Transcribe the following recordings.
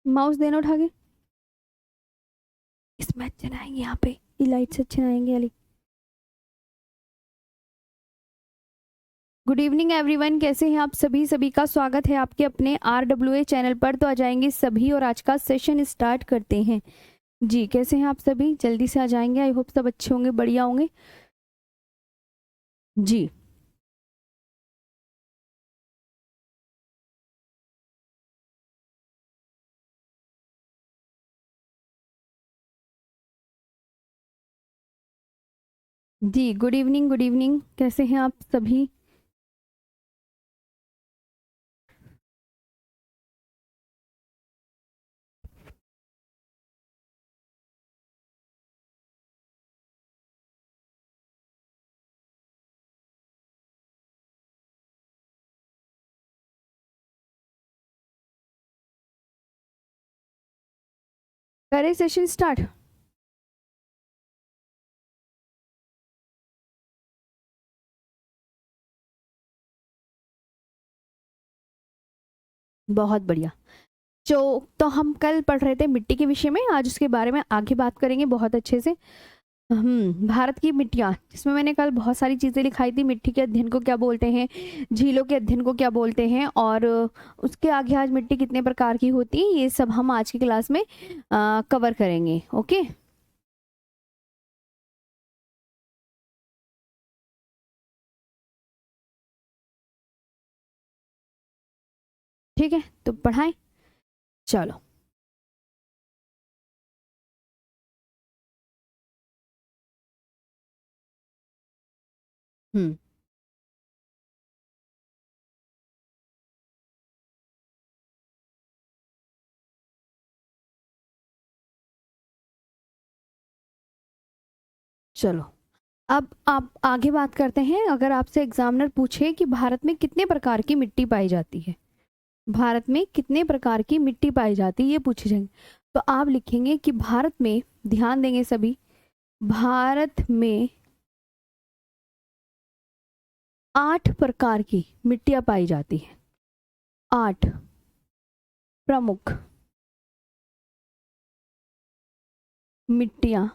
Mouse देना उठा के। इसमें अच्छे ना आएंगे, यहाँ पे ये लाइट से अच्छे ना आएंगे वाली। गुड इवनिंग एवरीवन, कैसे हैं आप सभी? सभी का स्वागत है आपके अपने RWA चैनल पर। तो आ जाएंगे सभी और आज का सेशन स्टार्ट करते हैं। जी कैसे हैं आप सभी? जल्दी से आ जाएंगे। आई होप सब अच्छे होंगे, बढ़िया होंगे। जी जी गुड इवनिंग, गुड इवनिंग, कैसे हैं आप सभी? करें सेशन स्टार्ट। बहुत बढ़िया। तो हम कल पढ़ रहे थे मिट्टी के विषय में, आज उसके बारे में आगे बात करेंगे बहुत अच्छे से। भारत की मिट्टियाँ, जिसमें मैंने कल बहुत सारी चीज़ें लिखाई थी। मिट्टी के अध्ययन को क्या बोलते हैं, झीलों के अध्ययन को क्या बोलते हैं, और उसके आगे आज मिट्टी कितने प्रकार की होती है, ये सब हम आज की क्लास में कवर करेंगे। ओके, ठीक है, तो पढ़ाएं। चलो। हम्म चलो, अब आप आगे बात करते हैं। अगर आपसे एग्जामिनर पूछे कि भारत में कितने प्रकार की मिट्टी पाई जाती है, भारत में कितने प्रकार की मिट्टी पाई जाती है, ये पूछे जाएंगे, तो आप लिखेंगे कि भारत में, ध्यान देंगे सभी, भारत में 8 प्रकार की मिट्टियां पाई जाती हैं। 8 प्रमुख मिट्टियां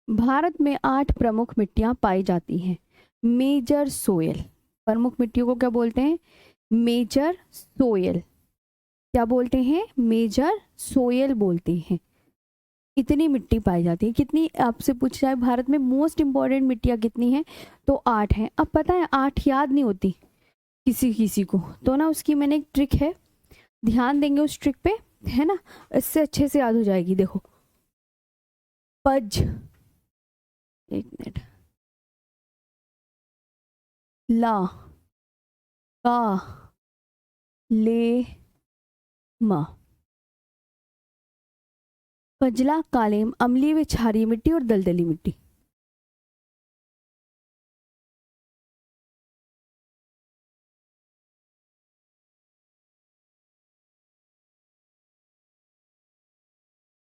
भारत में 8 प्रमुख मिट्टियां पाई जाती हैं। मेजर सोयल, प्रमुख मिट्टियों को क्या बोलते हैं? Major soil. क्या बोलते हैं? मेजर सोयल बोलते हैं। इतनी मिट्टी पाई जाती है। कितनी, आपसे पूछा जाए भारत में मोस्ट इंपॉर्टेंट मिट्टियां कितनी हैं, तो 8 हैं। अब पता है 8 याद नहीं होती किसी किसी को, तो ना उसकी मैंने एक ट्रिक है, ध्यान देंगे उस ट्रिक पे, है ना, इससे अच्छे से याद हो जाएगी। देखो, पज, एक मिनट, ला, का, ले, मा, पजला, कालेम, अम्लीय व क्षारीय मिट्टी और दलदली मिट्टी।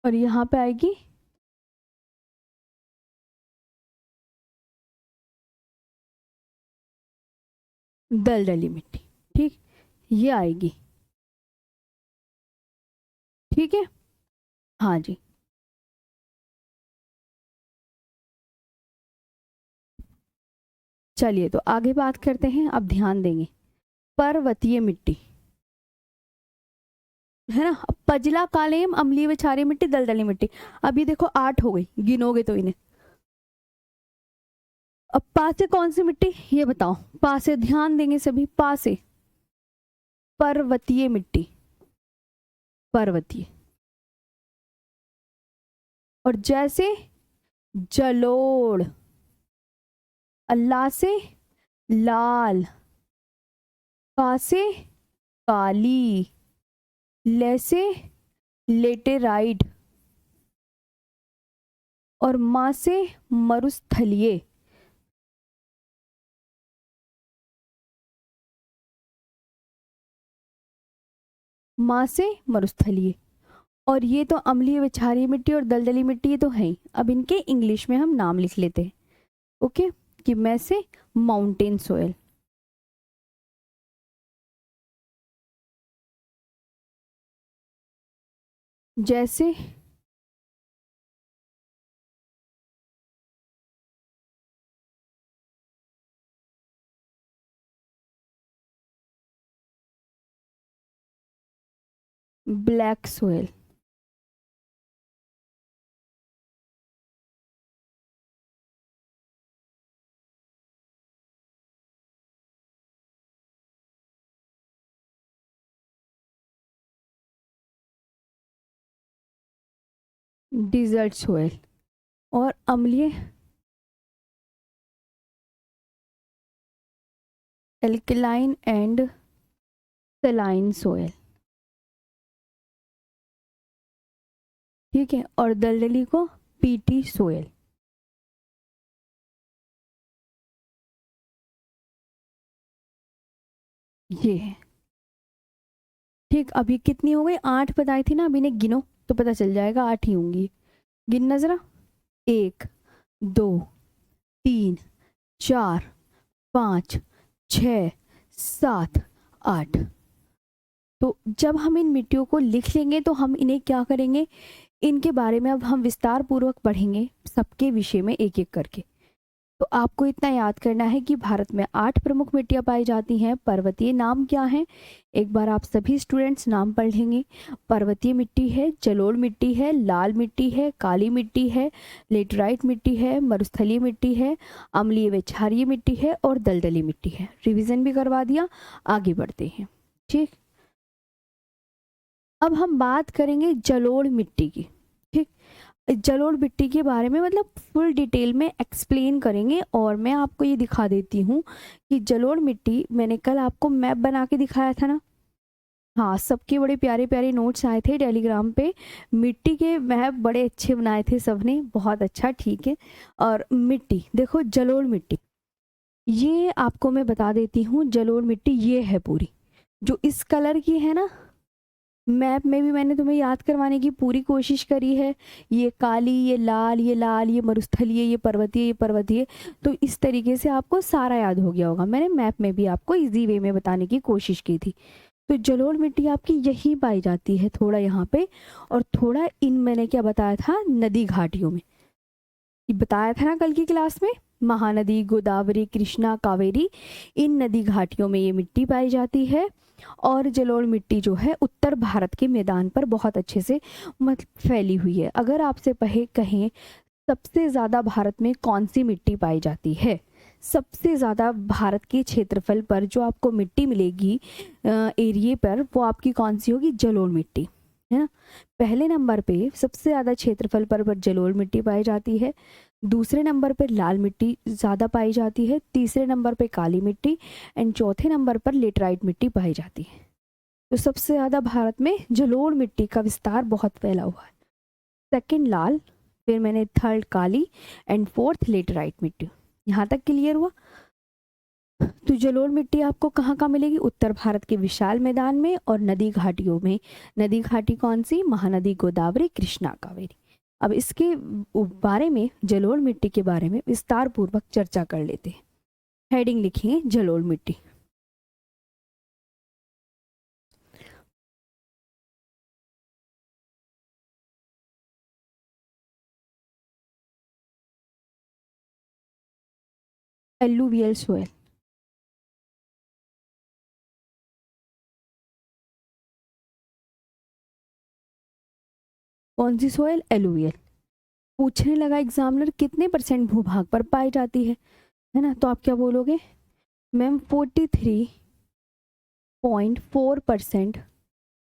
और यहाँ पे आएगी दलदली मिट्टी। ठीक, ये आएगी। ठीक है, हाँ जी। चलिए, तो आगे बात करते हैं। अब ध्यान देंगे, पर्वतीय मिट्टी, है ना। अब पजला, कालेम, अम्लीय व क्षारीय मिट्टी, दलदली मिट्टी। अब ये देखो 8 हो गई, गिनोगे तो इन्हें। अब पा से कौन सी मिट्टी, ये बताओ। पा से ध्यान देंगे सभी, पा से पर्वतीय मिट्टी, पर्वतीय। और जैसे जलोढ़, अल्लाह से लाल, का से काली, ले से लेटेराइट, और मा से मरुस्थलीय। मा से मरुस्थलीय। और ये तो अम्लीय क्षारीय मिट्टी और दलदली मिट्टी ये तो है ही। अब इनके इंग्लिश में हम नाम लिख लेते हैं। ओके, कि मैं से माउंटेन सोयल, जैसे ब्लैक सोयल, डिजर्ट सोयल, और अम्लीय एल्कलाइन एंड सेलाइन सोयल। ठीक है, और दलदली को पीटी सोयल। ये है। ठीक, अभी कितनी हो गई? 8 बताई थी ना, अभी इन्हें गिनो तो पता चल जाएगा, 8 ही होंगी। गिनना जरा। 1, 2, 3, 4, 5, 6, 7, 8। तो जब हम इन मिट्टियों को लिख लेंगे तो हम इन्हें क्या करेंगे, इनके बारे में अब हम विस्तार पूर्वक पढ़ेंगे, सबके विषय में एक एक करके। तो आपको इतना याद करना है कि भारत में 8 प्रमुख मिट्टियां पाई जाती हैं। पर्वतीय नाम क्या है, एक बार आप सभी स्टूडेंट्स नाम पढ़ लेंगे। पर्वतीय मिट्टी है, जलोढ़ मिट्टी है, लाल मिट्टी है, काली मिट्टी है, लेटराइट मिट्टी है, मरुस्थलीय मिट्टी है, अम्लीय व क्षारीय मिट्टी है और दलदली मिट्टी है। रिवीजन भी करवा दिया, आगे बढ़ते हैं। ठीक, अब हम बात करेंगे जलोढ़ मिट्टी की। ठीक, जलोढ़ मिट्टी के बारे में मतलब फुल डिटेल में एक्सप्लेन करेंगे। और मैं आपको ये दिखा देती हूँ कि जलोढ़ मिट्टी, मैंने कल आपको मैप बना के दिखाया था ना। हाँ, सबके बड़े प्यारे प्यारे नोट्स आए थे टेलीग्राम पे, मिट्टी के मैप बड़े अच्छे बनाए थे सबने, बहुत अच्छा। ठीक है, और मिट्टी देखो, जलोढ़ मिट्टी ये आपको मैं बता देती हूँ। जलोढ़ मिट्टी ये है पूरी, जो इस कलर की है ना, मैप में भी मैंने तुम्हें याद करवाने की पूरी कोशिश करी है। ये काली, ये लाल, ये लाल, ये मरुस्थलीय, ये पर्वतीय, ये पर्वतीय। तो इस तरीके से आपको सारा याद हो गया होगा। मैंने मैप में भी आपको इजी वे में बताने की कोशिश की थी। तो जलोढ़ मिट्टी आपकी यही पाई जाती है, थोड़ा यहाँ पे और थोड़ा इन, मैंने क्या बताया था, नदी घाटियों में। ये बताया था ना कल की क्लास में, महानदी, गोदावरी, कृष्णा, कावेरी, इन नदी घाटियों में ये मिट्टी पाई जाती है। और जलोढ़ मिट्टी जो है उत्तर भारत के मैदान पर बहुत अच्छे से फैली हुई है। अगर आपसे कहें सबसे ज़्यादा भारत में कौन सी मिट्टी पाई जाती है, सबसे ज़्यादा भारत के क्षेत्रफल पर जो आपको मिट्टी मिलेगी एरिए पर, वो आपकी कौन सी होगी? जलोढ़ मिट्टी, है ना। पहले नंबर पे सबसे ज़्यादा क्षेत्रफल पर जलोढ़ मिट्टी पाई जाती है। दूसरे नंबर पर लाल मिट्टी ज़्यादा पाई जाती है। तीसरे नंबर पे काली मिट्टी एंड चौथे नंबर पर लेटराइट मिट्टी पाई जाती है। तो सबसे ज़्यादा भारत में जलोढ़ मिट्टी का विस्तार बहुत फैला हुआ है। सेकंड लाल, फिर मैंने third Kali and fourth laterite मिट्टी। यहाँ तक क्लियर हुआ? तो जलोढ़ मिट्टी आपको कहाँ कहाँ मिलेगी? उत्तर भारत के विशाल मैदान में और नदी घाटियों में। नदी घाटी कौन सी? महानदी, गोदावरी, कृष्णा, कावेरी। अब इसके बारे में, जलोढ़ मिट्टी के बारे में विस्तार पूर्वक चर्चा कर लेते हैं। हेडिंग लिखिए जलोढ़ मिट्टी। Alluvial soil. कौन सी सोयल? एलुवियल। पूछने लगा एग्जामिनर कितने परसेंट भूभाग पर पाई जाती है ना, तो आप क्या बोलोगे? मैम 43.4%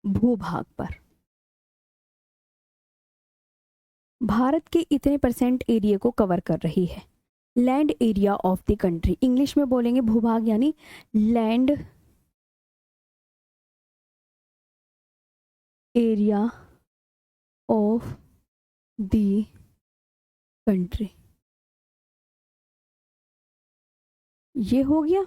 भूभाग पर। भारत के इतने परसेंट एरिया को कवर कर रही है। Land area of the country, English में बोलेंगे भूभाग यानी land area of the country. ये हो गया।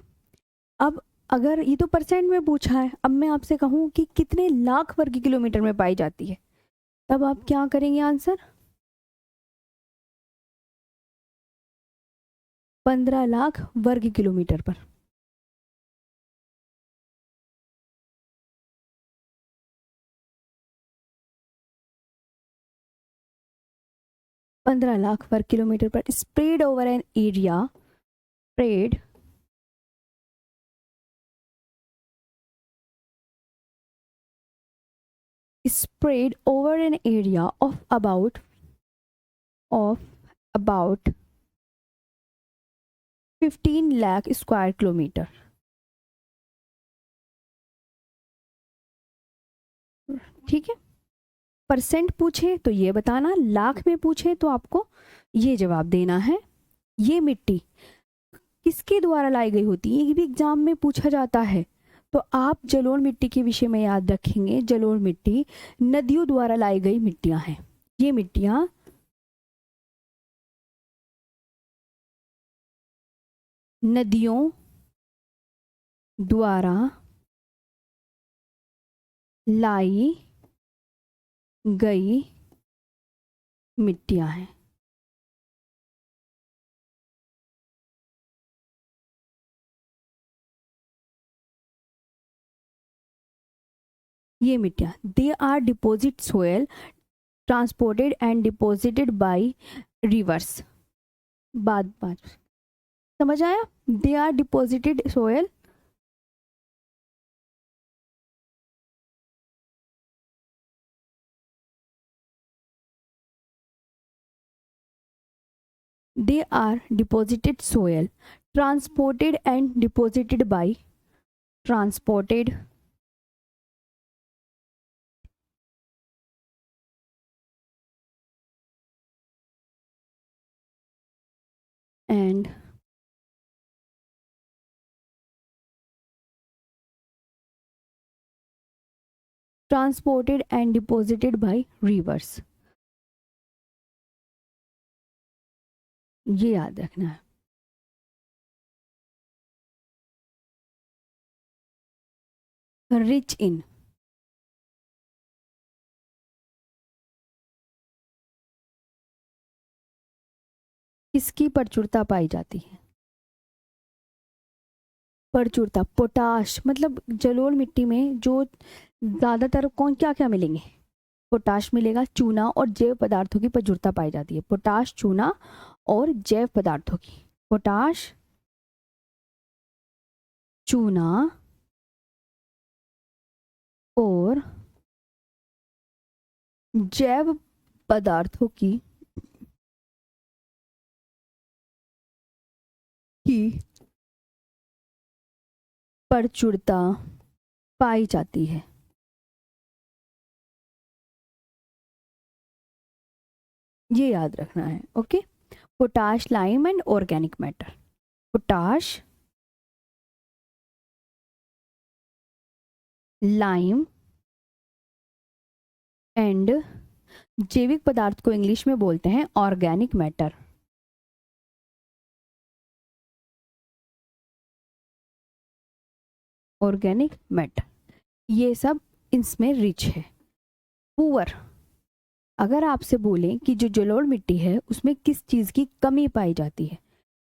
अब अगर ये तो परसेंट में पूछा है, अब मैं आपसे कहूँ कि कितने लाख वर्ग किलोमीटर में पाई जाती है, तब आप क्या करेंगे आंसर? 15 लाख वर्ग किलोमीटर पर। 15 लाख वर्ग किलोमीटर पर spread over an area, spread spread over an area of about 15 lakh square kilometre. ठीक है, परसेंट पूछे तो ये बताना, लाख में पूछे तो आपको ये जवाब देना है। ये मिट्टी किसके द्वारा लाई गई होती है, ये भी एग्जाम में पूछा जाता है। तो आप जलोढ़ मिट्टी के विषय में याद रखेंगे, जलोढ़ मिट्टी नदियों द्वारा लाई गई मिट्टियां हैं। ये मिट्टियां नदियों द्वारा लाई गई मिट्टियां हैं। ये मिट्टियां they are deposit soil transported and deposited by rivers. बाद बात समझ आया? They are deposited soil, they are deposited soil transported and deposited by transported and transported and deposited by rivers। ये याद रखना है। रिच इन, किसकी प्रचुरता पाई जाती है? प्रचुरता पोटाश, मतलब जलोढ़ मिट्टी में जो ज्यादातर कौन क्या क्या मिलेंगे? पोटाश मिलेगा, चूना और जैव पदार्थों की प्रचुरता पाई जाती है। पोटाश, चूना और जैव पदार्थों की, पोटाश, चूना और जैव पदार्थों की प्रचुरता पाई जाती है। ये याद रखना है। Okay, potash, lime and organic matter. Potash, lime and जैविक पदार्थ को इंग्लिश में बोलते हैं ऑर्गेनिक मैटर। ऑर्गेनिक मैटर, ये सब इसमें रिच है। पुअर, अगर आपसे बोलें कि जो जलोढ़ मिट्टी है उसमें किस चीज की कमी पाई जाती है,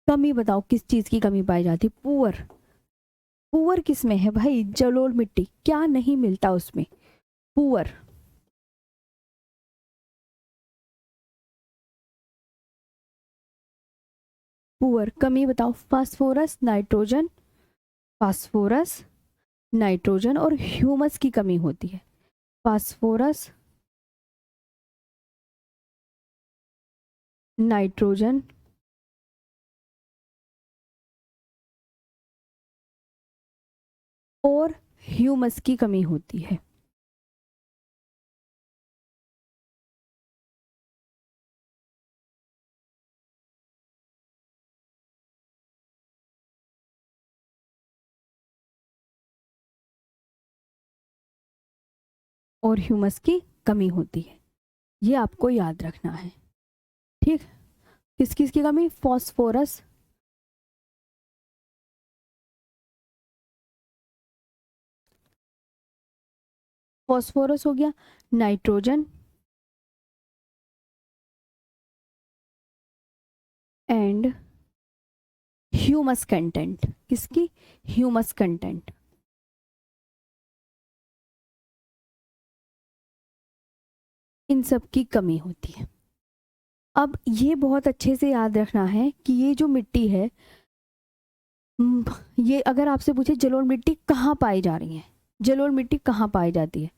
कमी बताओ, किस चीज की कमी पाई जाती है? पुअर, पुअर किस में है भाई? जलोढ़ मिट्टी, क्या नहीं मिलता उसमें? पुअर, पुअर कमी बताओ। फास्फोरस, नाइट्रोजन, फास्फोरस, नाइट्रोजन और ह्यूमस की कमी होती है। फास्फोरस, नाइट्रोजन और ह्यूमस की कमी होती है। और ह्यूमस की कमी होती है, ये आपको याद रखना है। ठीक, किस किस की कमी? फॉस्फोरस, फॉस्फोरस हो गया, नाइट्रोजन एंड ह्यूमस कंटेंट, किसकी? Humus content. इन सब की कमी होती है। अब ये बहुत अच्छे से याद रखना है कि ये जो मिट्टी है, ये अगर आपसे पूछे जलोढ़ मिट्टी कहाँ पाई जा रही है, जलोढ़ मिट्टी कहाँ पाई जाती है,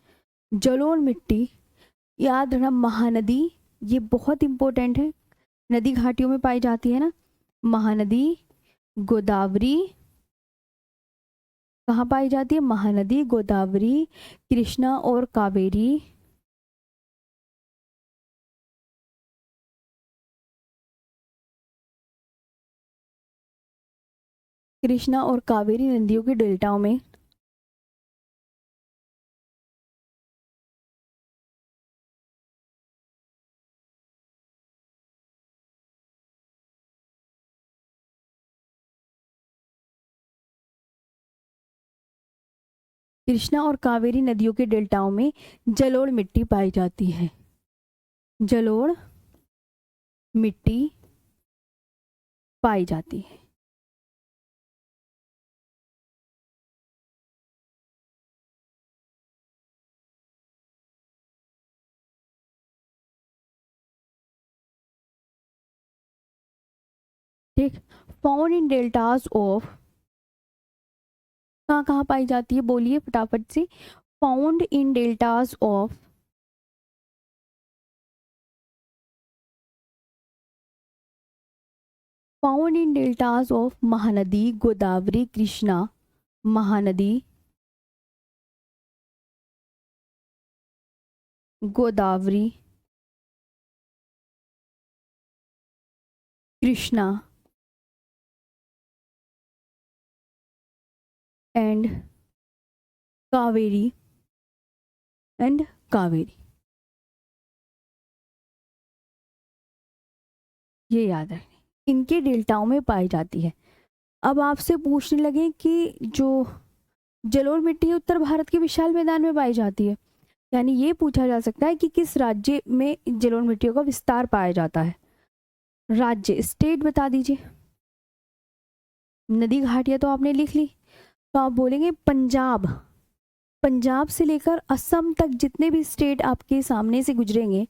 जलोढ़ मिट्टी याद रखना महानदी, ये बहुत इंपॉर्टेंट है, नदी घाटियों में पाई जाती है ना, महानदी, गोदावरी, कहाँ पाई जाती है? महानदी, गोदावरी, कृष्णा और कावेरी, कृष्णा और कावेरी नदियों के डेल्टाओं में कृष्णा और कावेरी नदियों के डेल्टाओं में जलोढ़ मिट्टी पाई जाती है, जलोढ़ मिट्टी पाई जाती है। ठीक, फाउंड इन डेल्टास ऑफ, कहाँ कहाँ पाई जाती है, बोलिए फटाफट से। Found in deltas of, found in deltas of Mahanadi, Godavari, Krishna, Mahanadi, Godavari, Krishna and Kaveri, and Kaveri, ये याद रखें, इनके डेल्टाओं में पाई जाती है। अब आपसे पूछने लगे कि जो जलोढ़ मिट्टी है उत्तर भारत के विशाल मैदान में पाई जाती है, यानी ये पूछा जा सकता है कि किस राज्य में जलोढ़ मिट्टियों का विस्तार पाया जाता है। राज्य, स्टेट बता दीजिए। नदी घाटियां तो आपने लिख ली, तो आप बोलेंगे पंजाब, पंजाब से लेकर असम तक जितने भी स्टेट आपके सामने से गुजरेंगे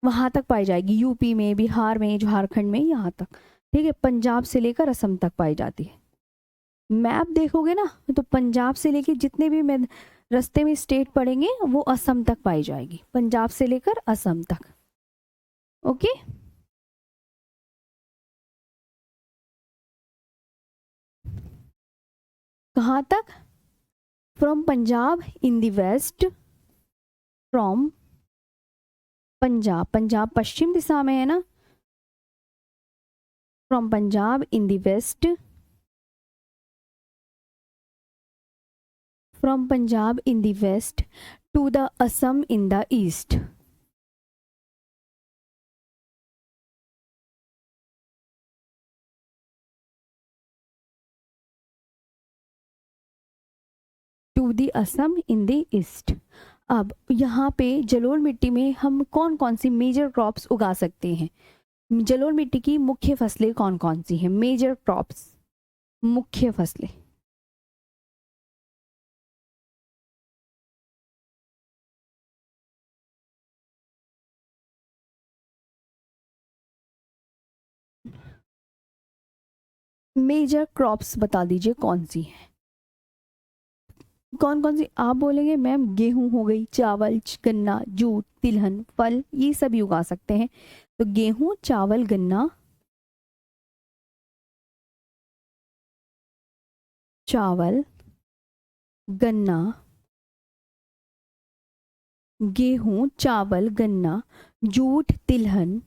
वहां तक पाई जाएगी, यूपी में, बिहार में, झारखंड में, यहाँ तक। ठीक है, पंजाब से लेकर असम तक पाई जाती है। मैप देखोगे ना तो पंजाब से लेकर जितने भी रास्ते में स्टेट पड़ेंगे वो असम तक पाई जाएगी, पंजाब से लेकर असम तक। ओके, कहाँ तक? From Punjab in the west, from Punjab, Punjab पश्चिम दिशा में है ना, from Punjab in the west, from Punjab in the west to the Assam in the east. To the Assam in the east. अब यहाँ पे जलोढ़ मिट्टी में हम कौन कौन सी मेजर क्रॉप्स उगा सकते हैं? जलोढ़ मिट्टी की मुख्य फसलें कौन कौन सी हैं? मेजर क्रॉप्स, मुख्य फसलें। मेजर क्रॉप्स बता दीजिए कौन सी है, कौन कौन सी? आप बोलेंगे मैम गेहूं हो गई, चावल, गन्ना, जूट, तिलहन, फल, ये सभी उगा सकते हैं। तो गेहूं, चावल, गन्ना, चावल, गन्ना, गेहूं, चावल, गन्ना, जूट, तिलहन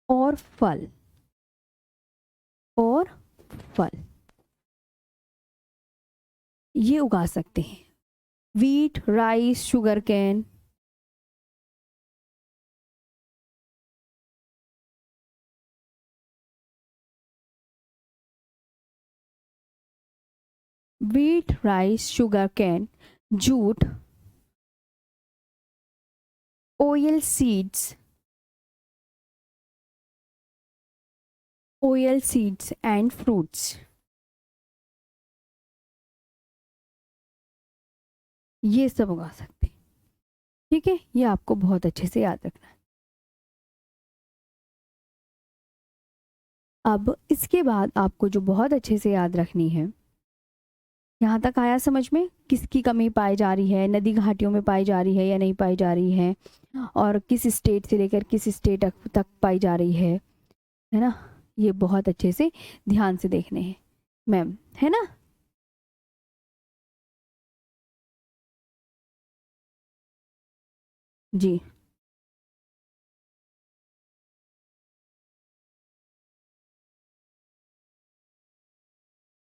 और फल, और फल, ये उगा सकते हैं। Wheat, rice, sugar cane, wheat, rice, sugar cane, jute, oil seeds, oil seeds and fruits, ये सब उगा सकते हैं। ठीक है, ये आपको बहुत अच्छे से याद रखना है। अब इसके बाद आपको जो बहुत अच्छे से याद रखनी है, यहाँ तक आया समझ में, किसकी कमी पाई जा रही है, नदी घाटियों में पाई जा रही है या नहीं पाई जा रही है, और किस स्टेट से लेकर किस स्टेट तक पाई जा रही है ना। ये बहुत अच्छे से ध्यान से देखने हैं मैम, है ना। जी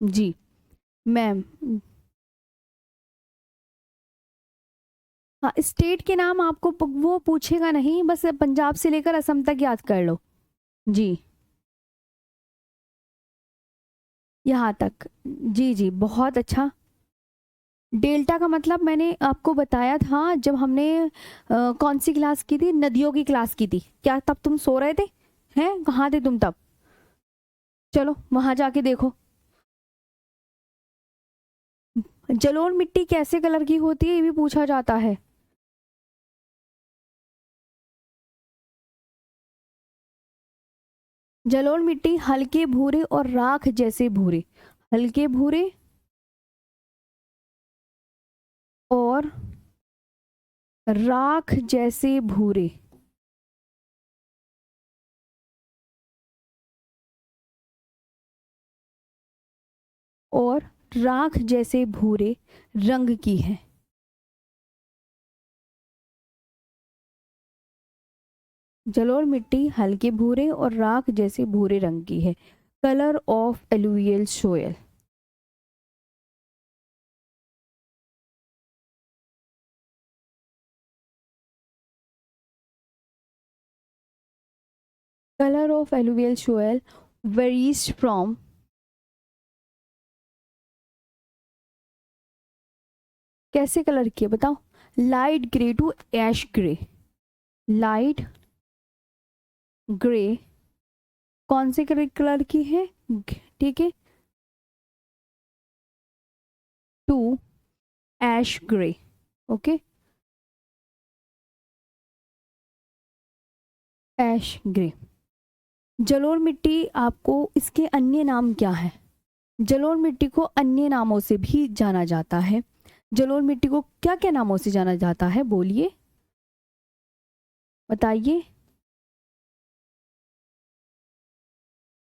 जी मैम। हाँ, स्टेट के नाम आपको वो पूछेगा नहीं, बस पंजाब से लेकर असम तक याद कर लो। जी, यहाँ तक। जी जी, बहुत अच्छा। डेल्टा का मतलब मैंने आपको बताया था जब हमने कौन सी क्लास की थी, नदियों की क्लास की थी। क्या तब तुम सो रहे थे? हैं, कहाँ थे तुम तब? चलो वहां जाके देखो। जलोढ़ मिट्टी कैसे कलर की होती है, ये भी पूछा जाता है। जलोढ़ मिट्टी हल्के भूरे और राख जैसे भूरे, हल्के भूरे और राख जैसे भूरे, और राख जैसे भूरे रंग की है। जलोढ़ मिट्टी हल्के भूरे और राख जैसे भूरे रंग की है। Colour of alluvial soil. Colour of alluvial soil varies from, कैसे कलर की है बताओ? Light grey to ash grey, light grey कौन से कलर की है? ठीक है, to ash grey. Okay, ash grey. जलोढ़ मिट्टी, आपको इसके अन्य नाम क्या है? जलोढ़ मिट्टी को अन्य नामों से भी जाना जाता है। जलोढ़ मिट्टी को क्या क्या नामों से जाना जाता है, बोलिए, बताइए।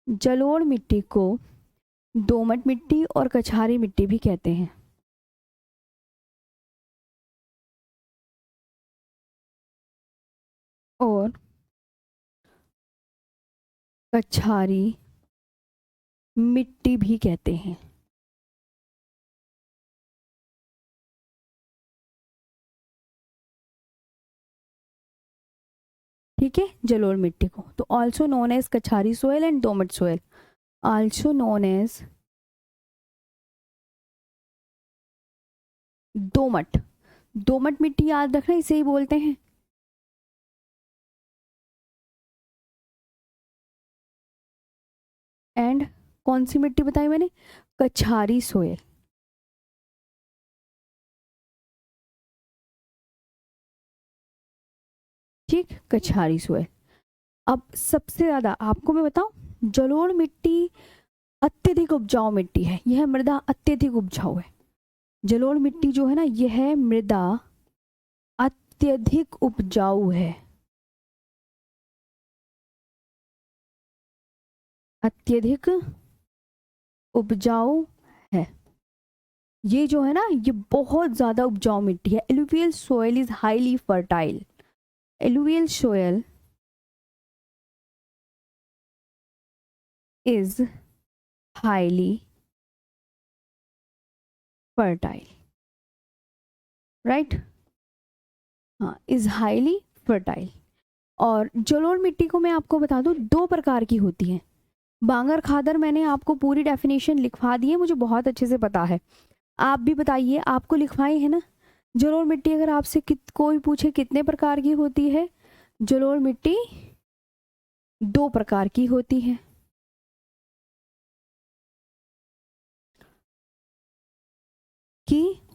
जलोढ़ मिट्टी को दोमट मिट्टी और कछारी मिट्टी भी कहते हैं। और कछारी मिट्टी भी कहते हैं। ठीक है, जलोढ़ मिट्टी को तो also known as kachhari soil and domat soil, also known as domat. दोमट मिट्टी याद रखना, इसे ही बोलते हैं। एंड कौन सी मिट्टी बताई मैंने? कछारी सोयल। ठीक, कछारी सोयल। अब सबसे ज्यादा आपको मैं बताऊं, जलोढ़ मिट्टी अत्यधिक उपजाऊ मिट्टी है, यह मृदा अत्यधिक उपजाऊ है। जलोढ़ मिट्टी जो है ना, यह मृदा अत्यधिक उपजाऊ है, अत्यधिक उपजाऊ है। ये जो है ना, ये बहुत ज्यादा उपजाऊ मिट्टी है। Alluvial soil is highly fertile, alluvial soil is highly fertile, right. हाँ, इज हाईली फर्टाइल। और जलोढ़ मिट्टी को मैं आपको बता दूं, दो प्रकार की होती है। बांगर खादर मैंने आपको पूरी डेफिनेशन लिखवा दी है, मुझे बहुत अच्छे से पता है। आप भी बताइए, आपको लिखवाई है ना? जलोढ़ मिट्टी अगर आपसे कोई पूछे कितने प्रकार की होती है, जलोढ़ मिट्टी 2 प्रकार की होती है।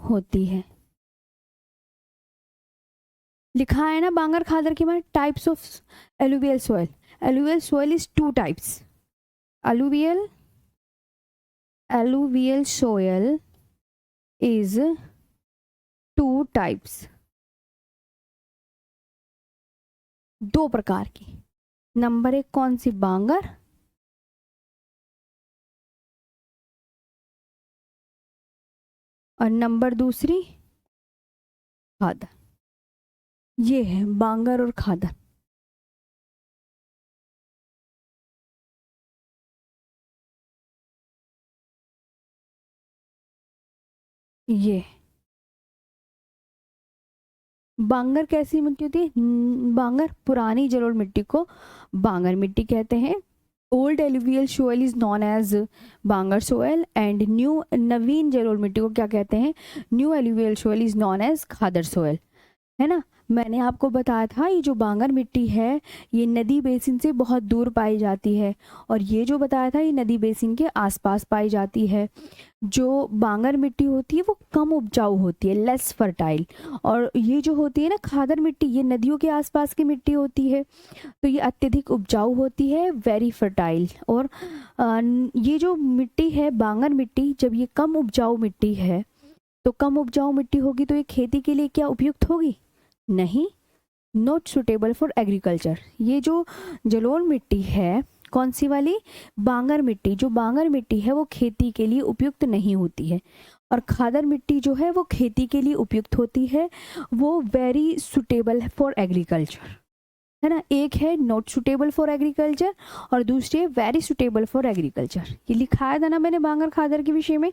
होती है, लिखा है ना बांगर खादर के में types of alluvial soil. Alluvial soil is 2 types. Alluvial soil is 2 types, 2 प्रकार की। नंबर 1 कौन सी, बांगर, और नंबर दूसरी खादर। ये है बांगर और खादर। ये बांगर कैसी मिट्टी होती है? बांगर पुरानी जलोढ़ मिट्टी को बांगर मिट्टी कहते हैं। Old alluvial soil is known as bangar soil and new नवीन जलोढ़ मिट्टी को क्या कहते हैं? New alluvial soil is known as khadar soil, है ना। मैंने आपको बताया था ये जो बांगर मिट्टी है ये नदी बेसिन से बहुत दूर पाई जाती है, और ये जो बताया था ये नदी बेसिन के आसपास पाई जाती है। जो बांगर मिट्टी होती है वो कम उपजाऊ होती है, लेस फर्टाइल, और ये जो होती है ना खादर मिट्टी, ये नदियों के आसपास की मिट्टी होती है, तो ये अत्यधिक उपजाऊ होती है, वेरी फर्टाइल। और ये जो मिट्टी है बांगर मिट्टी, जब ये कम उपजाऊ मिट्टी है, तो कम उपजाऊ मिट्टी होगी तो ये खेती के लिए क्या उपयुक्त होगी? नहीं, नॉट सुटेबल फॉर एग्रीकल्चर। ये जो जलोढ़ मिट्टी है, कौन सी वाली? बांगर मिट्टी। जो बांगर मिट्टी है वो खेती के लिए उपयुक्त नहीं होती है, और खादर मिट्टी जो है वो खेती के लिए उपयुक्त होती है, वो वेरी सुटेबल फॉर एग्रीकल्चर, है ना। एक है नॉट सुटेबल फॉर एग्रीकल्चर और दूसरी है वेरी सुटेबल फॉर एग्रीकल्चर। ये लिखाया था ना मैंने बांगर खादर के विषय में,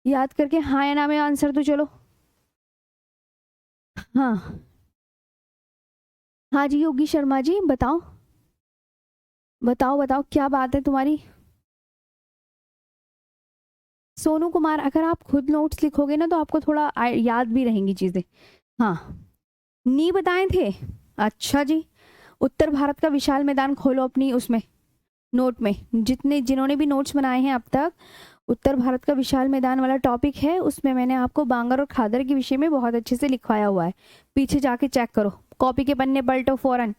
याद करके हाँ या ना में आंसर तो चलो। हाँ हाँ जी योगी शर्मा जी, बताओ बताओ बताओ क्या बात है तुम्हारी। सोनू कुमार, अगर आप खुद नोट्स लिखोगे ना तो आपको थोड़ा याद भी रहेंगी चीजें। हाँ, नी बताए थे। अच्छा जी, उत्तर भारत का विशाल मैदान खोलो अपनी उसमें नोट में, जिन्होंने भी नोट्स बनाए हैं अब तक, उत्तर भारत का विशाल मैदान वाला टॉपिक है, उसमें मैंने आपको बांगर और खादर के विषय में बहुत अच्छे से लिखवाया हुआ है। पीछे जाके चेक करो, कॉपी के पन्ने पलटो फौरन।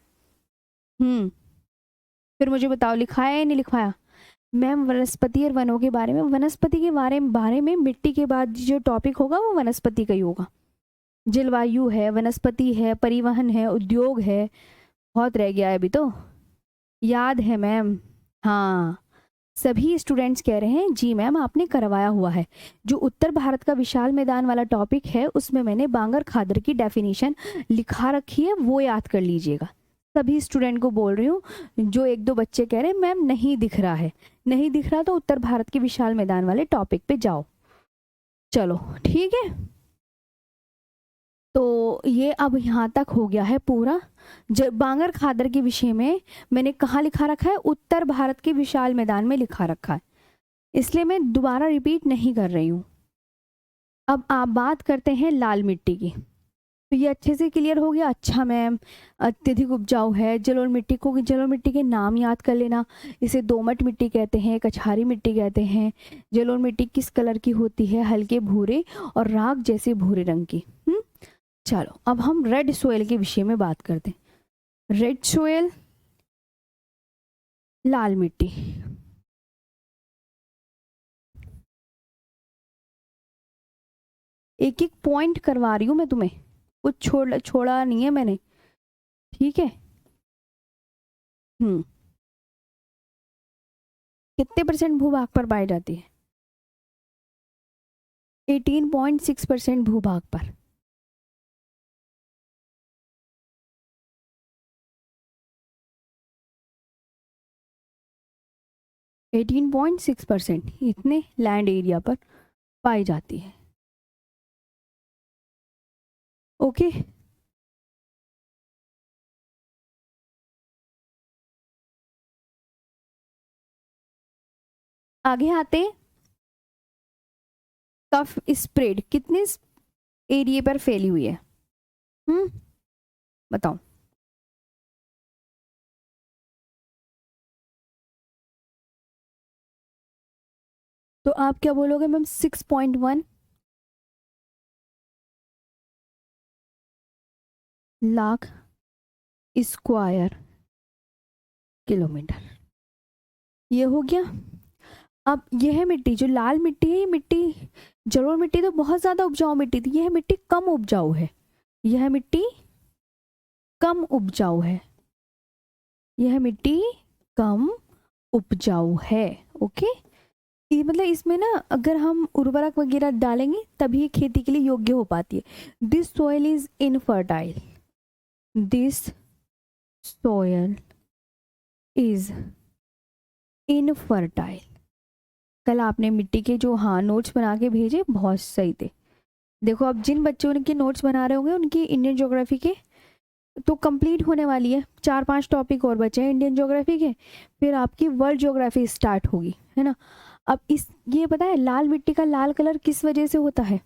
फिर मुझे बताओ लिखाया या नहीं लिखवाया। मैम वनस्पति और वनों के बारे में, वनस्पति के बारे में मिट्टी के बाद जो टॉपिक होगा वो वनस्पति का ही होगा। जलवायु है, वनस्पति है, परिवहन है, उद्योग है, बहुत रह गया है अभी तो। याद है मैम? हाँ, सभी स्टूडेंट्स कह रहे हैं जी मैम आपने करवाया हुआ है। जो उत्तर भारत का विशाल मैदान वाला टॉपिक है उसमें मैंने बांगर खादर की डेफिनेशन लिखा रखी है, वो याद कर लीजिएगा। सभी स्टूडेंट को बोल रही हूँ, जो 1-2 बच्चे कह रहे हैं मैम नहीं दिख रहा है, नहीं दिख रहा तो उत्तर भारत के विशाल मैदान वाले टॉपिक पे जाओ। चलो ठीक है, तो ये अब यहाँ तक हो गया है पूरा। बांगर खादर के विषय में मैंने कहाँ लिखा रखा है? उत्तर भारत के विशाल मैदान में लिखा रखा है, इसलिए मैं दोबारा रिपीट नहीं कर रही हूँ। अब आप बात करते हैं लाल मिट्टी की, तो ये अच्छे से क्लियर हो गया। अच्छा मैम, अत्यधिक उपजाऊ है, जलोढ़ मिट्टी को, जलोढ़ मिट्टी के नाम याद कर लेना। इसे दोमट मिट्टी कहते हैं, कछारी मिट्टी कहते हैं। जलोढ़ मिट्टी किस कलर की होती है? हल्के भूरे और राख जैसे भूरे रंग की। चलो अब हम रेड सोयल के विषय में बात करते हैं। रेड सोयल, लाल मिट्टी। एक एक पॉइंट करवा रही हूँ मैं तुम्हें, कुछ छोड़ा नहीं है मैंने, ठीक है। हम्म कितने परसेंट भूभाग पर पाई जाती है? 18.6% भूभाग पर। 18.6% इतने लैंड एरिया पर पाई जाती है। ओके, आगे आते। कफ स्प्रेड, कितने एरिया पर फैली हुई है। बताओ। तो आप क्या बोलोगे मैम? 6.1 लाख स्क्वायर किलोमीटर, ये हो गया। अब यह मिट्टी, जो लाल मिट्टी है, ये मिट्टी, जलोढ़ मिट्टी तो बहुत ज़्यादा उपजाऊ मिट्टी थी, यह मिट्टी कम उपजाऊ है, यह मिट्टी कम उपजाऊ है, यह मिट्टी कम उपजाऊ है। ओके, ये मतलब इसमें ना अगर हम उर्वरक वगैरह डालेंगे तभी खेती के लिए योग्य हो पाती है। This soil is infertile, this soil is infertile. कल आपने मिट्टी के जो हाँ नोट्स बना के भेजे, बहुत सही थे। देखो अब जिन बच्चों के नोट्स बना रहे होंगे उनकी इंडियन ज्योग्राफी के तो कंप्लीट होने वाली है, 4-5 टॉपिक और बचे हैं इंडियन ज्योग्राफी के, फिर आपकी वर्ल्ड ज्योग्राफी स्टार्ट होगी, है ना। अब इस ये पता है लाल मिट्टी का लाल कलर किस वजह से होता है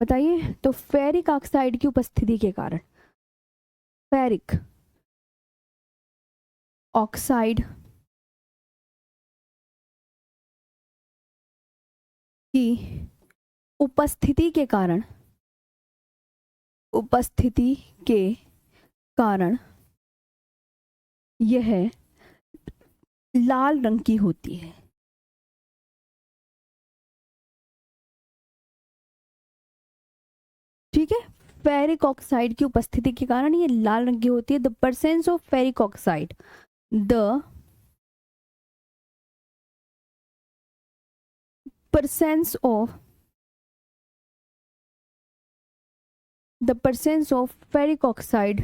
बताइए? तो फेरिक ऑक्साइड की उपस्थिति के कारण, फेरिक ऑक्साइड की उपस्थिति के कारण, उपस्थिति के कारण यह लाल रंग की होती है। ठीक है, फेरिक ऑक्साइड की उपस्थिति के कारण ये लाल रंग की होती है। The presence of ferric oxide, the presence of, the presence of ferric oxide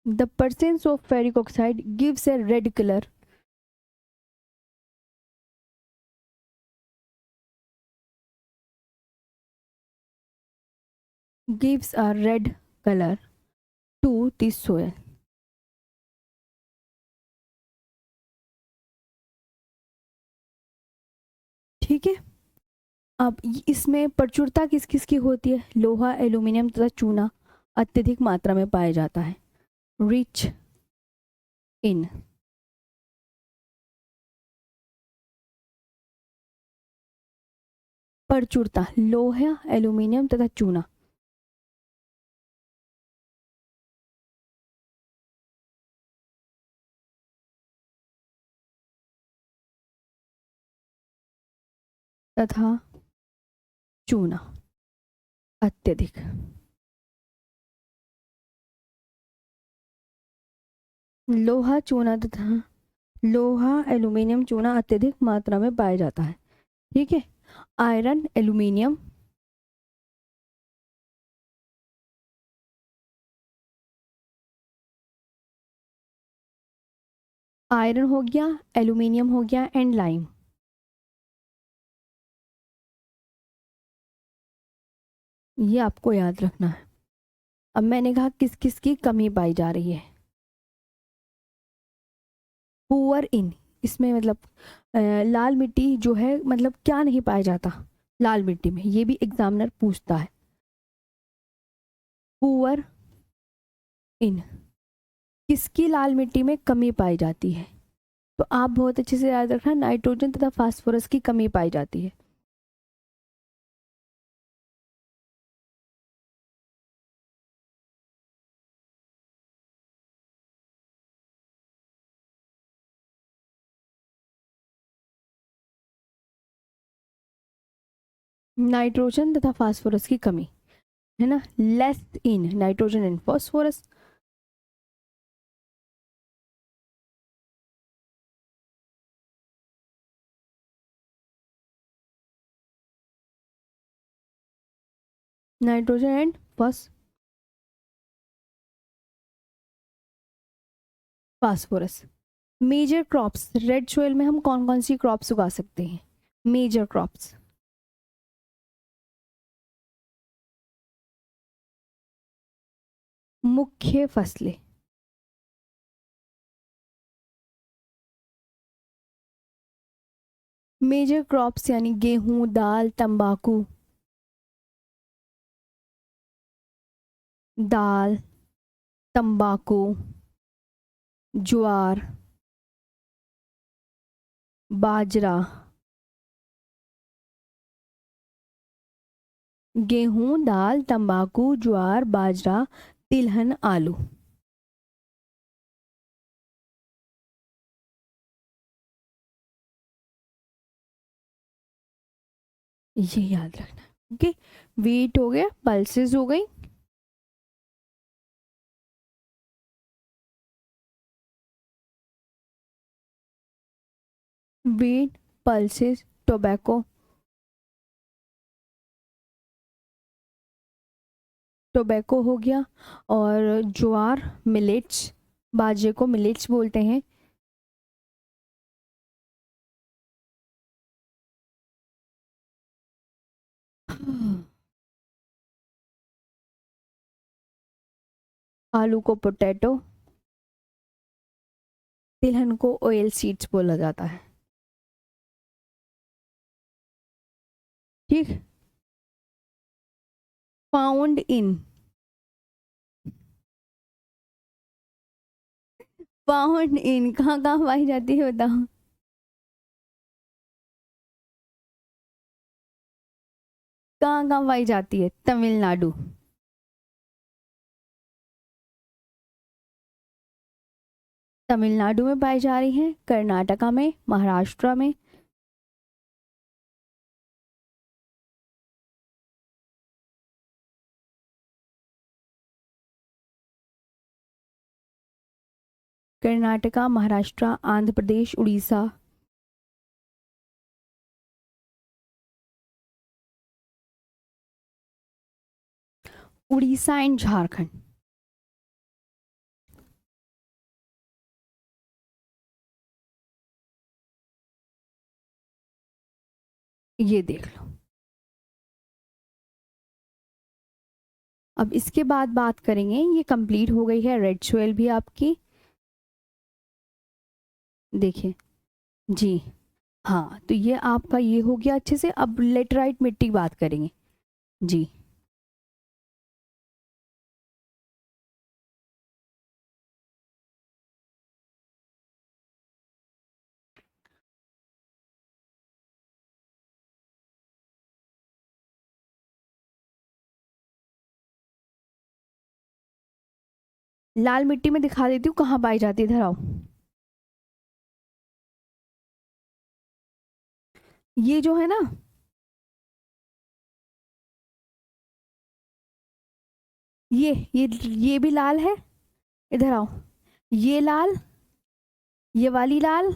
the presence of ferric oxide gives a red color, gives a red color to the soil। ठीक है, अब इसमें प्रचुरता किस किस की होती है? लोहा, एल्यूमिनियम तथा चूना अत्यधिक मात्रा में पाया जाता है। रिच इन प्रचुरता, लोहा, एल्यूमिनियम तथा चूना। तथा चूना अत्यधिक, लोहा चूना तथा लोहा एल्यूमिनियम चूना अत्यधिक मात्रा में पाया जाता है। ठीक है, आयरन, एल्यूमिनियम, आयरन हो गया, एल्यूमिनियम हो गया एंड लाइम। ये आपको याद रखना है। अब मैंने कहा किस किस की कमी पाई जा रही है। पुअर इन, इसमें मतलब लाल मिट्टी जो है मतलब क्या नहीं पाया जाता लाल मिट्टी में, ये भी एग्जामिनर पूछता है। पुअर इन, किसकी लाल मिट्टी में कमी पाई जाती है? तो आप बहुत अच्छे से याद रखना, नाइट्रोजन तथा फास्फोरस की कमी पाई जाती है। नाइट्रोजन तथा फास्फोरस की कमी, है ना, less in nitrogen and phosphorus. Nitrogen and phosphorus. Major crops, red soil में हम कौन कौन सी क्रॉप्स उगा सकते हैं? मेजर क्रॉप्स, मुख्य फसलें। मेजर क्रॉप्स यानी गेहूं, दाल, तंबाकू, दाल, तंबाकू, ज्वार, बाजरा, गेहूं, दाल, तंबाकू, ज्वार, बाजरा, तिलहन, आलू। ये याद रखना। ओके, वेट हो गया, पल्सेस हो गई, वेट, पल्सेस, टोबैको, टोबैको हो गया, और ज्वार, मिलेट्स, बाजरे को मिलेट्स बोलते हैं। आलू को पोटैटो, तिलहन को ऑयल सीड्स बोला जाता है। ठीक। फाउंड इन, फाउंड इन कहाँ कहाँ पाई जाती है बताओ। कहाँ कहाँ पाई जाती है? तमिलनाडु, तमिलनाडु में पाई जा रही है, कर्नाटका में, महाराष्ट्र में। कर्नाटका, महाराष्ट्र, आंध्र प्रदेश, उड़ीसा। उड़ीसा एंड झारखंड। ये देख लो। अब इसके बाद बात करेंगे, ये कंप्लीट हो गई है रेड सोयल भी आपकी। देखिए जी, हाँ तो ये आपका ये हो गया अच्छे से। अब लेटराइट मिट्टी की बात करेंगे जी। लाल मिट्टी में दिखा देती हूँ कहाँ पाई जाती है, इधर आओ। ये जो है ना, ये भी लाल है, इधर आओ। ये लाल, ये वाली लाल,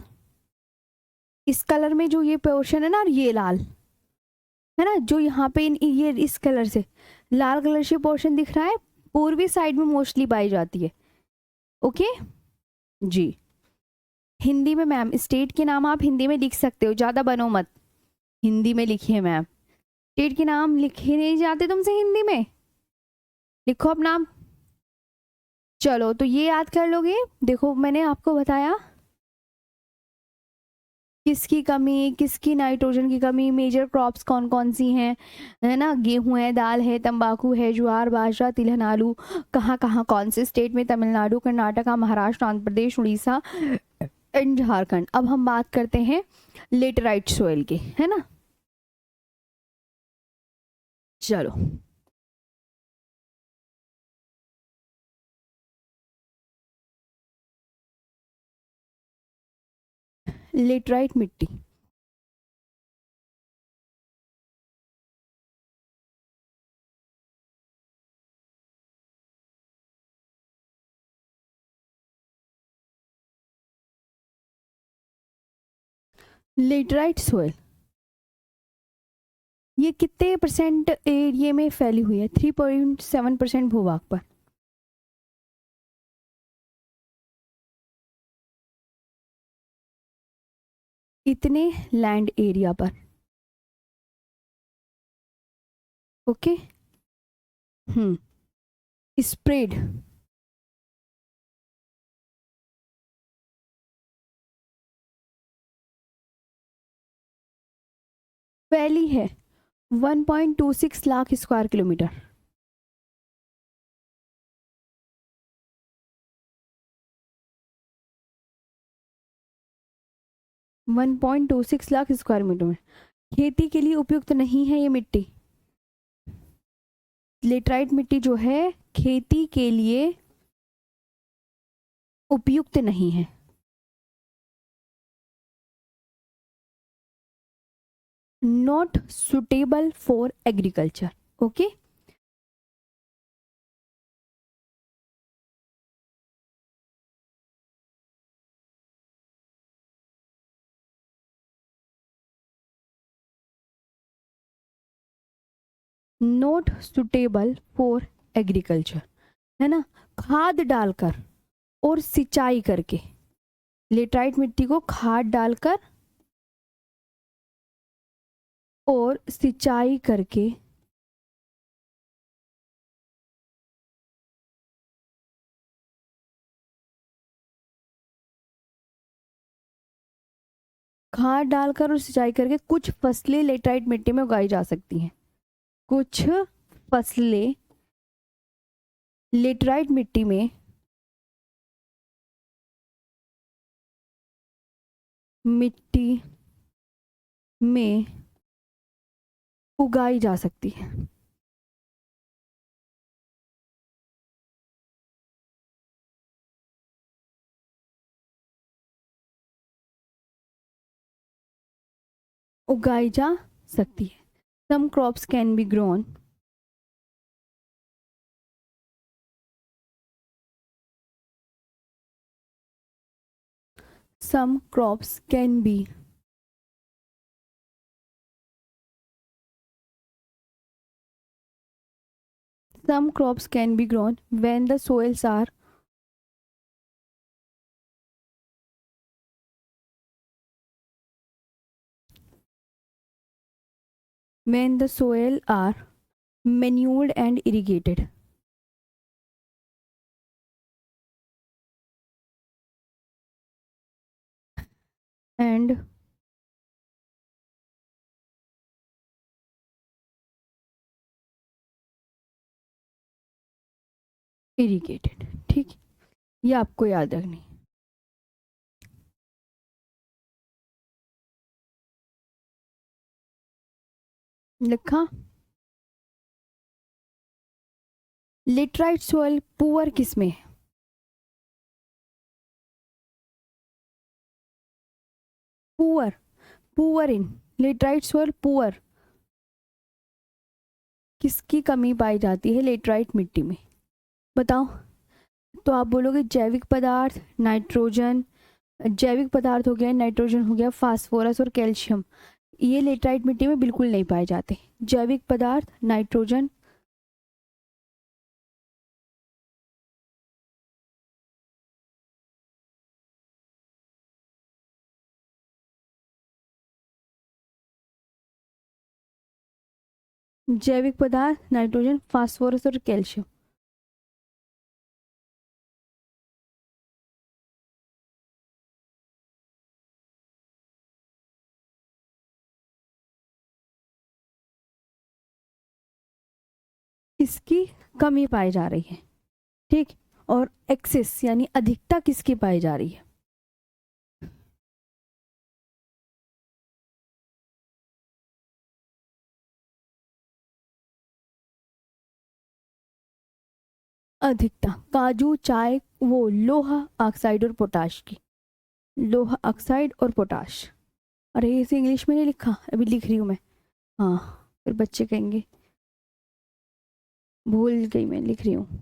इस कलर में जो ये पोर्शन है ना, ये लाल है ना, जो यहाँ पे ये इस कलर से लाल कलर से पोर्शन दिख रहा है, पूर्वी साइड में मोस्टली पाई जाती है। ओके जी। हिंदी में मैम स्टेट के नाम आप हिंदी में लिख सकते हो, ज्यादा बनो मत, हिंदी में लिखिए मैम। स्टेट के नाम लिखे नहीं जाते तुमसे हिंदी में, लिखो अब नाम। चलो तो ये याद कर लोगे। देखो मैंने आपको बताया किसकी कमी, किसकी नाइट्रोजन की कमी, मेजर क्रॉप्स कौन कौन सी हैं, है ना, गेहूं है, दाल है, तंबाकू है, ज्वार, बाजरा, तिलहन, आलू। कहाँ कहाँ कौन से स्टेट में? तमिलनाडु, कर्नाटका, महाराष्ट्र, आंध्र प्रदेश, उड़ीसा एंड झारखंड। अब हम बात करते हैं लेटराइट सोइल की, है ना। चलो, लेटराइट मिट्टी, लेटराइट सोइल ये कितने परसेंट एरिया में फैली हुई है? 3.7% भूभाग पर। इतने लैंड एरिया पर। ओके। स्प्रेड, फैली है 1.26 lakh square kilometre. One point two six lakh square metre में। खेती के लिए उपयुक्त नहीं है ये मिट्टी। लेटराइट मिट्टी जो है खेती के लिए उपयुक्त नहीं है। Not suitable for agriculture. Okay, not suitable for agriculture, है ना। खाद डालकर और सिंचाई करके, लेटराइट मिट्टी को खाद डालकर और सिंचाई करके खाद डालकर और सिंचाई करके कुछ फसलें लेटराइट मिट्टी में उगाई जा सकती हैं। कुछ फसलें लेटराइट मिट्टी में उगाई जा सकती है। उगाई जा सकती है। Some crops can be grown, some crops can be some crops can be grown when the soils are manured and irrigated। and irrigated। ठीक, ये आपको याद रखनी। लिखा। लेटराइट सोयल पुअर किसमें है? Poor, poor in laterite soil poor किसकी कमी पाई जाती है लेटराइट मिट्टी में? बताओ। तो आप बोलोगे जैविक पदार्थ, नाइट्रोजन, जैविक पदार्थ हो गया, नाइट्रोजन हो गया, फास्फोरस और कैल्शियम, ये लेटराइट मिट्टी में बिल्कुल नहीं पाए जाते। जैविक पदार्थ, नाइट्रोजन, जैविक पदार्थ, नाइट्रोजन, फास्फोरस और कैल्शियम। इसकी कमी पाई जा रही है। ठीक, और एक्सेस यानी अधिकता किसकी पाई जा रही है? अधिकता काजू, चाय, वो लोहा ऑक्साइड और पोटाश की। लोहा ऑक्साइड और पोटाश। अरे इसे इंग्लिश में नहीं लिखा, अभी लिख रही हूँ मैं। हाँ, फिर बच्चे कहेंगे भूल गई, मैं लिख रही हूँ।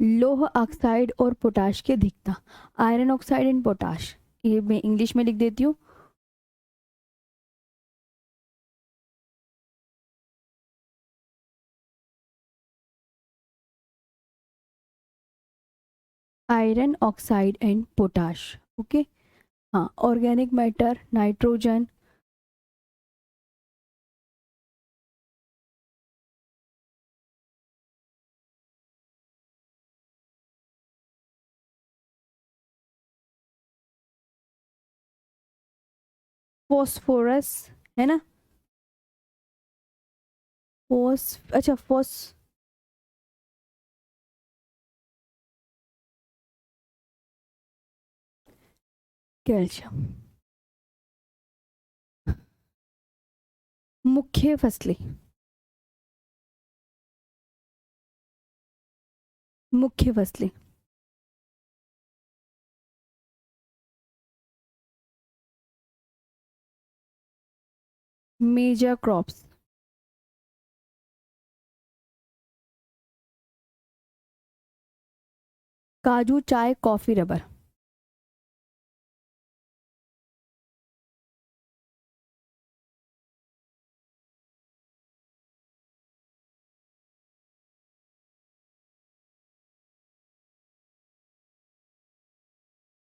लोह ऑक्साइड और पोटाश की अधिकता, आयरन ऑक्साइड एंड पोटाश, ये मैं इंग्लिश में लिख देती हूँ। Iron oxide and potash. Okay, हाँ, ऑर्गेनिक मैटर, नाइट्रोजन, फॉस्फोरस है ना, अच्छा कैल्शियम। मुख्य फसलें, मुख्य फसलें, मेजर क्रॉप्स, काजू, चाय, कॉफी, रबर।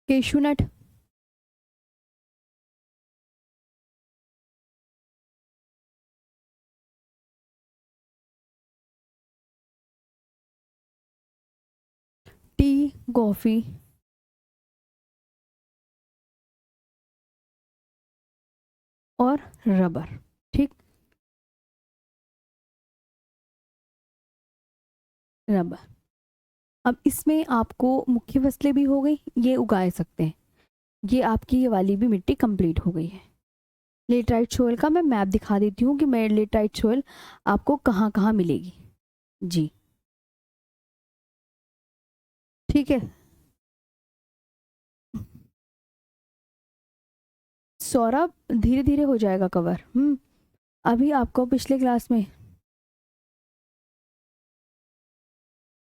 केशू नट, टी, कॉफी, और रबर। ठीक, रबर। अब इसमें आपको मुख्य फसलें भी हो गई, ये उगा सकते हैं, ये आपकी ये वाली भी मिट्टी कंप्लीट हो गई है। लेटराइट सोयल का मैं मैप दिखा देती हूँ कि मैं लेटराइट सोयल आपको कहाँ कहाँ मिलेगी। जी ठीक है। सौरभ, धीरे धीरे हो जाएगा कवर। अभी आपको पिछले क्लास में,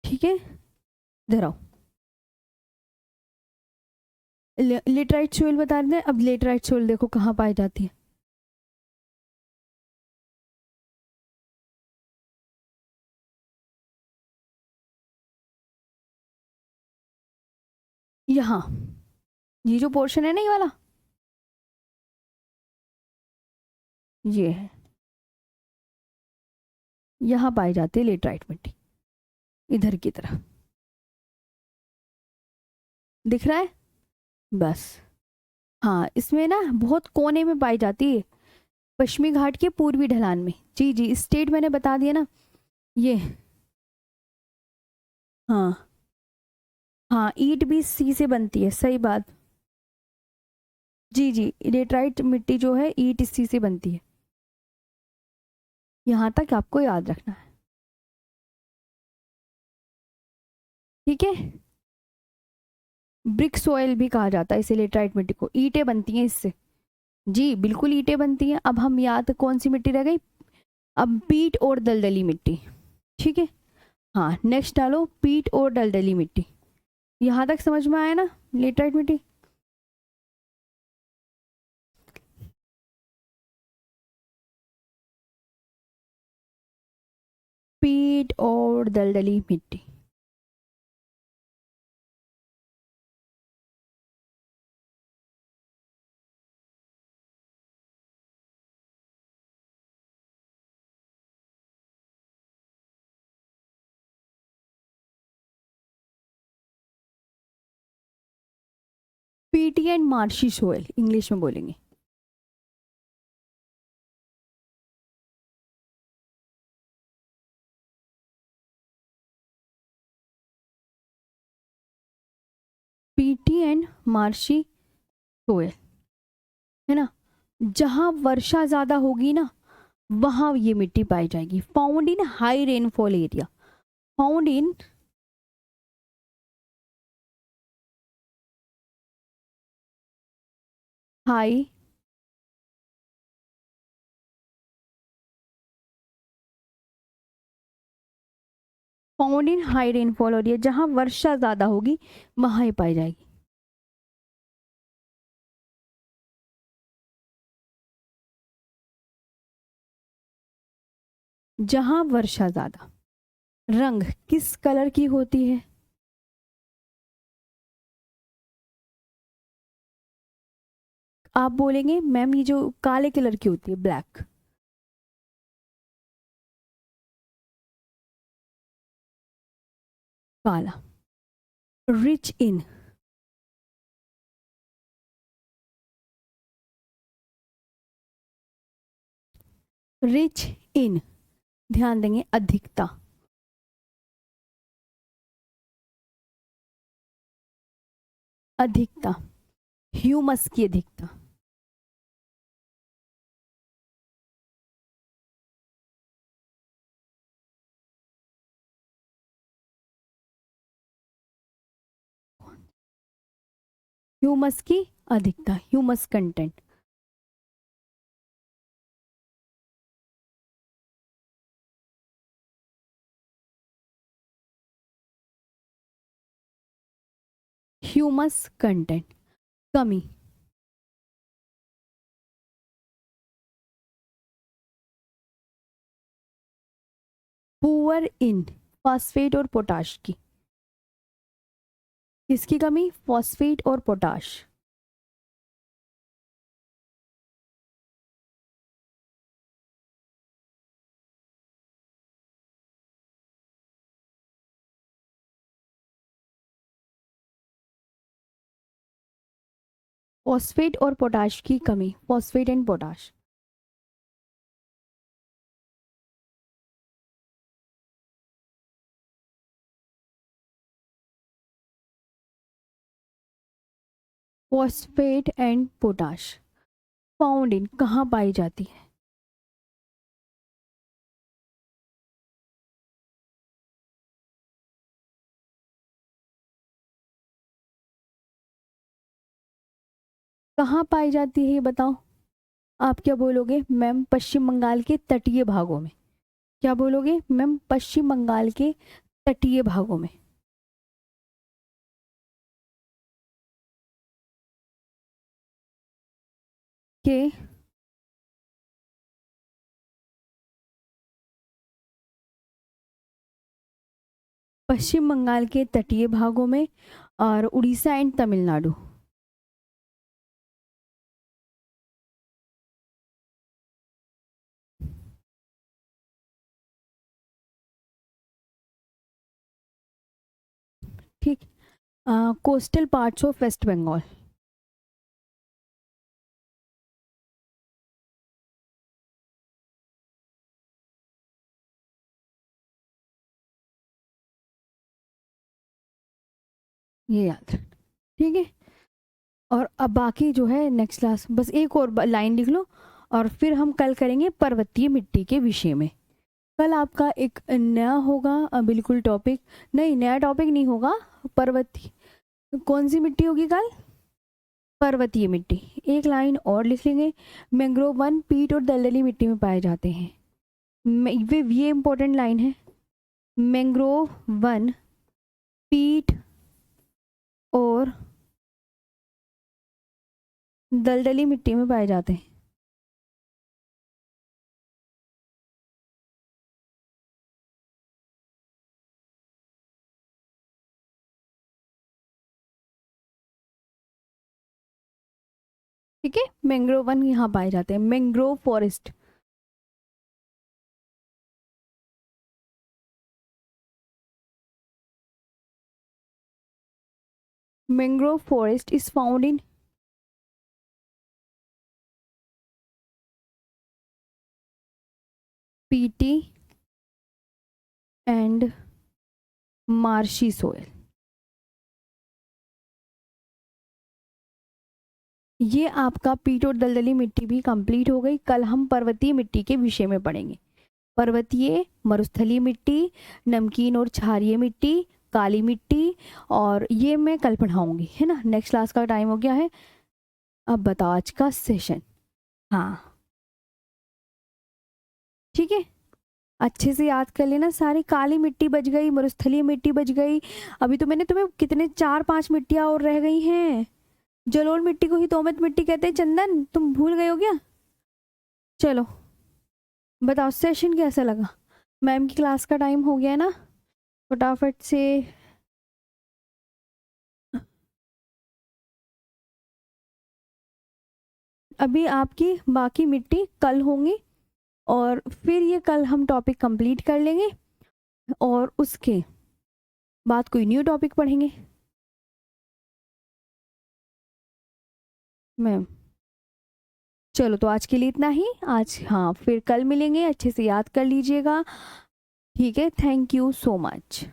ठीक है, इधर आओ। लेटराइट सोयल बता रहे हैं, अब लेटराइट सोयल देखो कहाँ पाई जाती है। यहाँ, ये जो पोर्शन है ना, ये वाला, ये है, यहाँ पाई जाती है लेटराइट मिट्टी, इधर की तरह दिख रहा है बस। हाँ, इसमें ना बहुत कोने में पाई जाती है, पश्चिमी घाट के पूर्वी ढलान में। जी जी, स्टेट मैंने बता दिया ना, ये। हाँ हाँ, ईंट भी सी से बनती है, सही बात। जी जी, लेटराइट मिट्टी जो है ईंट सी से बनती है, यहाँ तक आपको याद रखना है। ठीक है, ब्रिक सॉइल भी कहा जाता है इसे, लेटराइट मिट्टी को, ईंटें बनती हैं इससे। जी बिल्कुल ईंटें बनती हैं। अब हम याद, कौन सी मिट्टी रह गई, अब पीट और दलदली मिट्टी। ठीक है, हाँ नेक्स्ट डालो पीट और दलदली मिट्टी। यहाँ तक समझ में आया ना, लेटराइट मिट्टी। पीट और दलदली मिट्टी। PT and marshy soil English में बोलेंगे। पीटी एंड मार्शी सोयल, है ना, जहां वर्षा ज्यादा होगी ना, वहां ये मिट्टी पाई जाएगी। Found in high rainfall area, found in, high, found in high rainfall area, जहां वर्षा ज्यादा होगी वहां ही पाई जाएगी। जहां वर्षा ज्यादा, रंग किस कलर की होती है, आप बोलेंगे मैम ये जो काले कलर की होती है, ब्लैक। काला, रिच इन, रिच इन, ध्यान देंगे अधिकता, अधिकता, ह्यूमस की अधिकता, ह्यूमस की अधिकता, ह्यूमस कंटेंट। ह्यूमस कंटेंट कमी, पुअर इन, फॉस्फेट और पोटाश की, किसकी कमी, फॉस्फेट और पोटाश। फॉस्फेट और पोटाश की कमी, phosphate and potash. Phosphate and potash found in, कहाँ पाई जाती है, कहाँ पाई जाती है ये बताओ। आप क्या बोलोगे मैम, पश्चिम बंगाल के तटीय भागों में। क्या बोलोगे मैम, पश्चिम बंगाल के तटीय भागों में। के पश्चिम बंगाल के तटीय भागों में और उड़ीसा एंड तमिलनाडु। ठीक, coastal parts of West Bengal. ये याद रख, ठीक है। और अब बाकी जो है नेक्स्ट क्लास, बस एक और लाइन लिख लो और फिर हम कल करेंगे पर्वतीय मिट्टी के विषय में। कल आपका एक नया होगा बिल्कुल टॉपिक, नहीं नया टॉपिक नहीं होगा, पर्वतीय, कौन सी मिट्टी होगी कल, पर्वतीय मिट्टी। एक लाइन और लिख लेंगे, मैंग्रोव वन पीट और दलदली मिट्टी में पाए जाते हैं। ये इंपॉर्टेंट लाइन है, मैंग्रोव वन पीट और दलदली मिट्टी में पाए जाते हैं। ठीक है, मैंग्रोव वन यहाँ पाए जाते हैं, mangrove forest. Mangrove forest is found in PT and marshy soil. ये आपका पीट और दलदली मिट्टी भी कंप्लीट हो गई। कल हम पर्वतीय मिट्टी के विषय में पढ़ेंगे, पर्वतीय मरुस्थलीय मिट्टी, नमकीन और क्षारीय मिट्टी, काली मिट्टी, और ये मैं कल पढ़ाऊंगी, है ना। नेक्स्ट क्लास का टाइम हो गया है, अब बताओ आज का सेशन। हाँ ठीक है, अच्छे से याद कर लेना सारी। काली मिट्टी बच गई, मरुस्थलीय मिट्टी बच गई, अभी तो मैंने तुम्हें कितने 4-5 मिट्टियां और रह गई हैं। जलोढ़ मिट्टी को ही तोमत मिट्टी कहते हैं, चंदन तुम भूल गए हो क्या। चलो बताओ सेशन कैसा लगा, मैम की क्लास का टाइम हो गया है ना, फटाफट से। अभी आपकी बाकी मिट्टी कल होंगी और फिर ये कल हम टॉपिक कंप्लीट कर लेंगे और उसके बाद कोई न्यू टॉपिक पढ़ेंगे। मैम चलो तो आज के लिए इतना ही। आज हाँ, फिर कल मिलेंगे, अच्छे से याद कर लीजिएगा। ठीक है, थैंक यू सो मच।